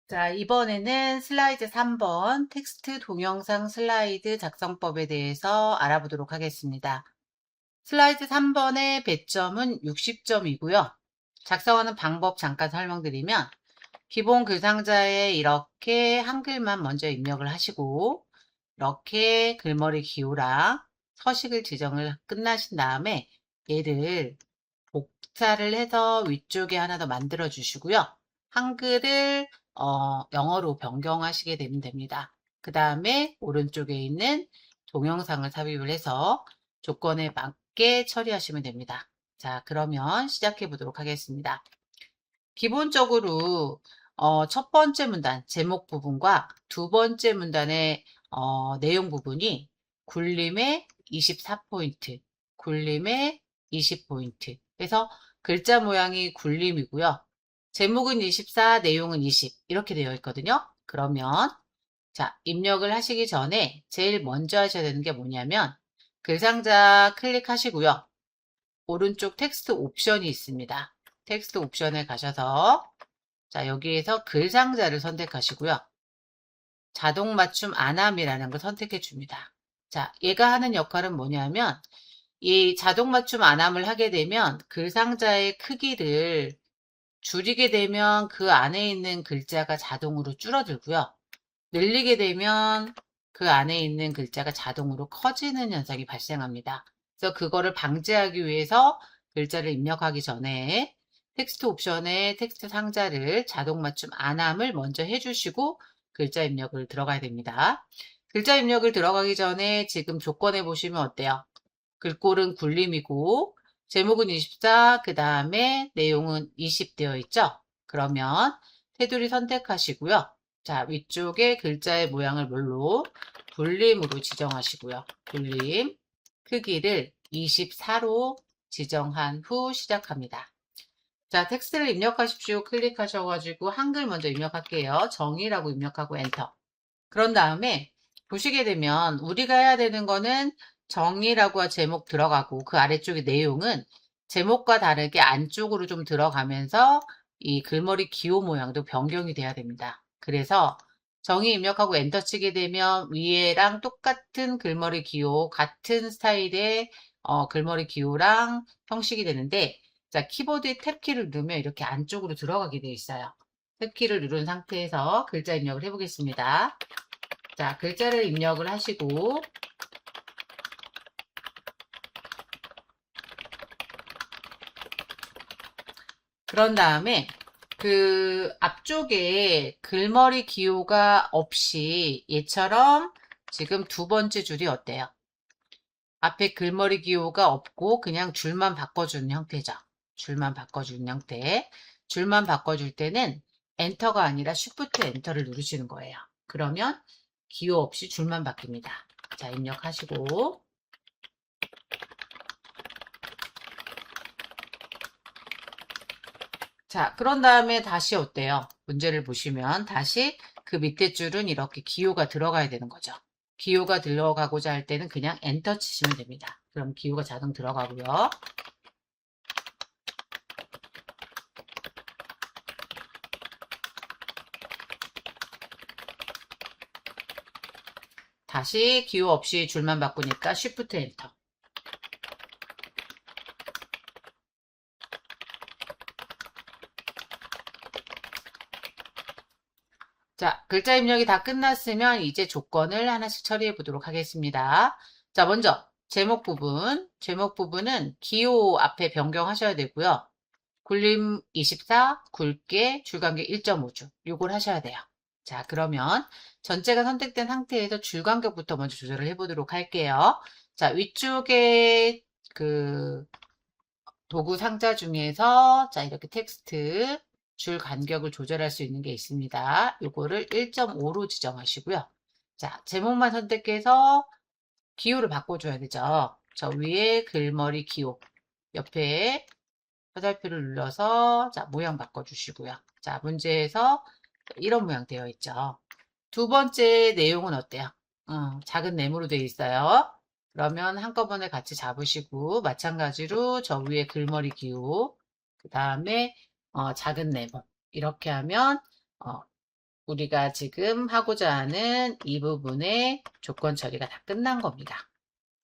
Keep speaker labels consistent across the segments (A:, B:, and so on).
A: 자, 이번에는 슬라이드 3번 텍스트 동영상 슬라이드 작성법에 대해서 알아보도록 하겠습니다. 슬라이드 3번의 배점은 60점이고요. 작성하는 방법 잠깐 설명드리면 기본 글 상자에 이렇게 한글만 먼저 입력을 하시고 이렇게 글머리 기호랑 서식을 지정을 끝나신 다음에 얘를 복사를 해서 위쪽에 하나 더 만들어 주시고요. 한글을 영어로 변경하시게 되면 됩니다. 그 다음에 오른쪽에 있는 동영상을 삽입을 해서 조건에 맞게 처리하시면 됩니다. 자, 그러면 시작해 보도록 하겠습니다. 기본적으로 첫 번째 문단 제목 부분과 두 번째 문단의 내용 부분이 굴림의 24포인트, 굴림의 20포인트. 그래서 글자 모양이 굴림이고요. 제목은 24, 내용은 20 이렇게 되어 있거든요. 그러면 자, 입력을 하시기 전에 제일 먼저 하셔야 되는 게 뭐냐면 글 상자 클릭하시고요. 오른쪽 텍스트 옵션이 있습니다. 텍스트 옵션에 가셔서 자, 여기에서 글 상자를 선택하시고요. 자동 맞춤 안함이라는 걸 선택해 줍니다. 자, 얘가 하는 역할은 뭐냐면 이 자동 맞춤 안함을 하게 되면 글 상자의 크기를 줄이게 되면 그 안에 있는 글자가 자동으로 줄어들고요. 늘리게 되면 그 안에 있는 글자가 자동으로 커지는 현상이 발생합니다. 그래서 그거를 방지하기 위해서 글자를 입력하기 전에 텍스트 옵션에 텍스트 상자를 자동 맞춤 안함을 먼저 해주시고 글자 입력을 들어가야 됩니다. 글자 입력을 들어가기 전에 지금 조건에 보시면 어때요? 글꼴은 굴림이고 제목은 24, 그 다음에 내용은 20 되어 있죠? 그러면 테두리 선택하시고요. 자, 위쪽에 글자의 모양을 뭘로? 굴림으로 지정하시고요. 굴림 크기를 24로 지정한 후 시작합니다. 자, 텍스트를 입력하십시오. 클릭하셔가지고 한글 먼저 입력할게요. 정의라고 입력하고 엔터. 그런 다음에 보시게 되면 우리가 해야 되는 거는 정의라고 제목 들어가고 그 아래쪽의 내용은 제목과 다르게 안쪽으로 좀 들어가면서 이 글머리 기호 모양도 변경이 돼야 됩니다. 그래서 정의 입력하고 엔터 치게 되면 위에랑 똑같은 글머리 기호, 같은 스타일의 글머리 기호랑 형식이 되는데 자, 키보드의 탭키를 누르면 이렇게 안쪽으로 들어가게 되어 있어요. 탭키를 누른 상태에서 글자 입력을 해보겠습니다. 자, 글자를 입력을 하시고 그런 다음에 그 앞쪽에 글머리 기호가 없이 얘처럼 지금 두 번째 줄이 어때요? 앞에 글머리 기호가 없고 그냥 줄만 바꿔주는 형태죠. 줄만 바꿔주는 형태. 줄만 바꿔줄 때는 엔터가 아니라 쉬프트 엔터를 누르시는 거예요. 그러면 기호 없이 줄만 바뀝니다. 자, 입력하시고 자, 그런 다음에 다시 어때요? 문제를 보시면 다시 그 밑에 줄은 이렇게 기호가 들어가야 되는 거죠. 기호가 들어가고자 할 때는 그냥 엔터 치시면 됩니다. 그럼 기호가 자동 들어가고요. 다시 기호 없이 줄만 바꾸니까 쉬프트 엔터. 자, 글자 입력이 다 끝났으면 이제 조건을 하나씩 처리해 보도록 하겠습니다. 자, 먼저 제목 부분. 제목 부분은 기호 앞에 변경하셔야 되고요. 굴림 24, 굵게, 줄간격 1.5줄. 요걸 하셔야 돼요. 자, 그러면 전체가 선택된 상태에서 줄간격부터 먼저 조절을 해보도록 할게요. 자, 위쪽에 그 도구 상자 중에서 자, 이렇게 텍스트 줄 간격을 조절할 수 있는 게 있습니다. 요거를 1.5로 지정하시고요. 자, 제목만 선택해서 기호를 바꿔줘야 되죠. 저 위에 글머리 기호 옆에 화살표를 눌러서 자, 모양 바꿔주시고요. 자, 문제에서 이런 모양 되어 있죠. 두 번째 내용은 어때요? 작은 네모로 되어 있어요. 그러면 한꺼번에 같이 잡으시고 마찬가지로 저 위에 글머리 기호 그 다음에 작은 네모 이렇게 하면 어, 우리가 지금 하고자 하는 이 부분의 조건 처리가 다 끝난 겁니다.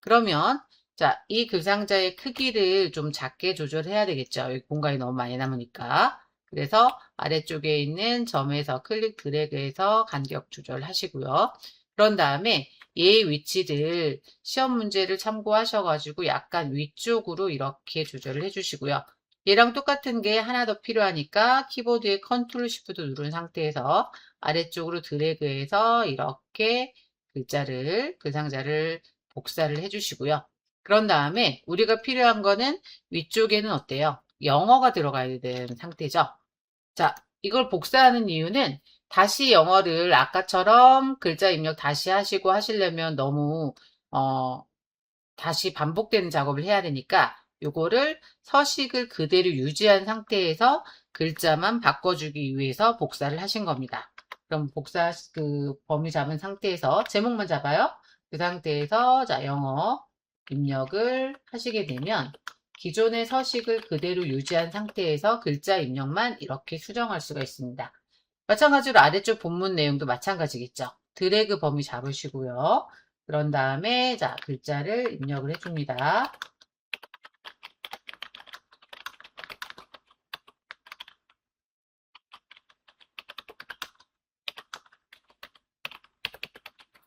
A: 그러면 자, 이 글상자의 크기를 좀 작게 조절해야 되겠죠. 여기 공간이 너무 많이 남으니까. 그래서 아래쪽에 있는 점에서 클릭 드래그해서 간격 조절하시고요. 그런 다음에 얘의 위치를 시험 문제를 참고하셔가지고 약간 위쪽으로 이렇게 조절을 해주시고요. 얘랑 똑같은 게 하나 더 필요하니까 키보드에 컨트롤 시프트 누른 상태에서 아래쪽으로 드래그해서 이렇게 글상자를 복사를 해주시고요. 그런 다음에 우리가 필요한 거는 위쪽에는 어때요? 영어가 들어가야 되는 상태죠. 자, 이걸 복사하는 이유는 다시 영어를 아까처럼 글자 입력 다시 하시고 하시려면 너무 다시 반복되는 작업을 해야 되니까 요거를 서식을 그대로 유지한 상태에서 글자만 바꿔주기 위해서 복사를 하신 겁니다. 그럼 범위 잡은 상태에서 제목만 잡아요. 그 상태에서 자, 영어 입력을 하시게 되면 기존의 서식을 그대로 유지한 상태에서 글자 입력만 이렇게 수정할 수가 있습니다. 마찬가지로 아래쪽 본문 내용도 마찬가지겠죠. 드래그 범위 잡으시고요. 그런 다음에 자, 글자를 입력을 해줍니다.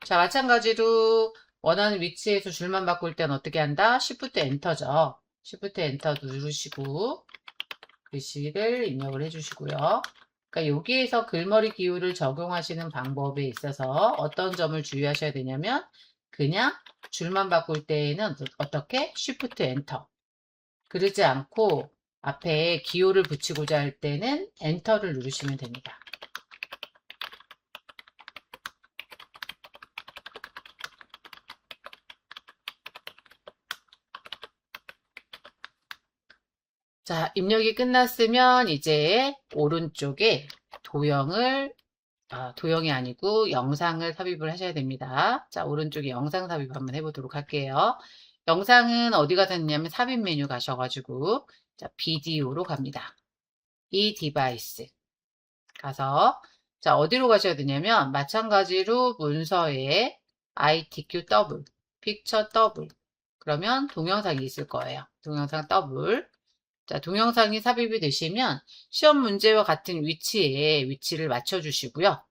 A: 자, 마찬가지로 원하는 위치에서 줄만 바꿀 땐 어떻게 한다? Shift 엔터죠. Shift 엔터 누르시고 글씨를 입력을 해주시고요. 그러니까 여기에서 글머리 기호를 적용하시는 방법에 있어서 어떤 점을 주의하셔야 되냐면 그냥 줄만 바꿀 때에는 어떻게? Shift 엔터. 그러지 않고 앞에 기호를 붙이고자 할 때는 엔터를 누르시면 됩니다. 자, 입력이 끝났으면 이제 오른쪽에 도형이 아니고 영상을 삽입을 하셔야 됩니다. 자, 오른쪽에 영상 삽입 한번 해보도록 할게요. 영상은 어디 가서 했냐면 삽입 메뉴 가셔가지고 자, 비디오로 갑니다. 이 디바이스 가서 자, 어디로 가셔야 되냐면 마찬가지로 문서에 ITQ 더블, 픽처 더블 그러면 동영상이 있을 거예요. 동영상 더블 자, 동영상이 삽입이 되시면 시험 문제와 같은 위치를 맞춰주시고요.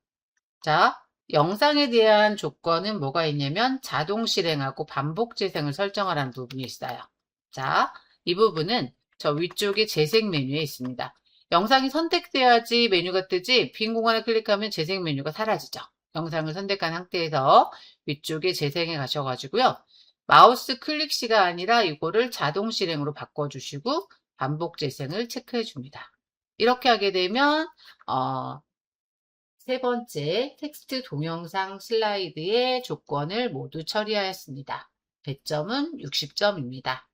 A: 자, 영상에 대한 조건은 뭐가 있냐면 자동 실행하고 반복 재생을 설정하라는 부분이 있어요. 자, 이 부분은 저 위쪽에 재생 메뉴에 있습니다. 영상이 선택돼야지 메뉴가 뜨지 빈 공간을 클릭하면 재생 메뉴가 사라지죠. 영상을 선택한 상태에서 위쪽에 재생에 가셔가지고요. 마우스 클릭 시가 아니라 이거를 자동 실행으로 바꿔주시고 반복 재생을 체크해 줍니다. 이렇게 하게 되면 세 번째 텍스트 동영상 슬라이드의 조건을 모두 처리하였습니다. 100점은 60점입니다.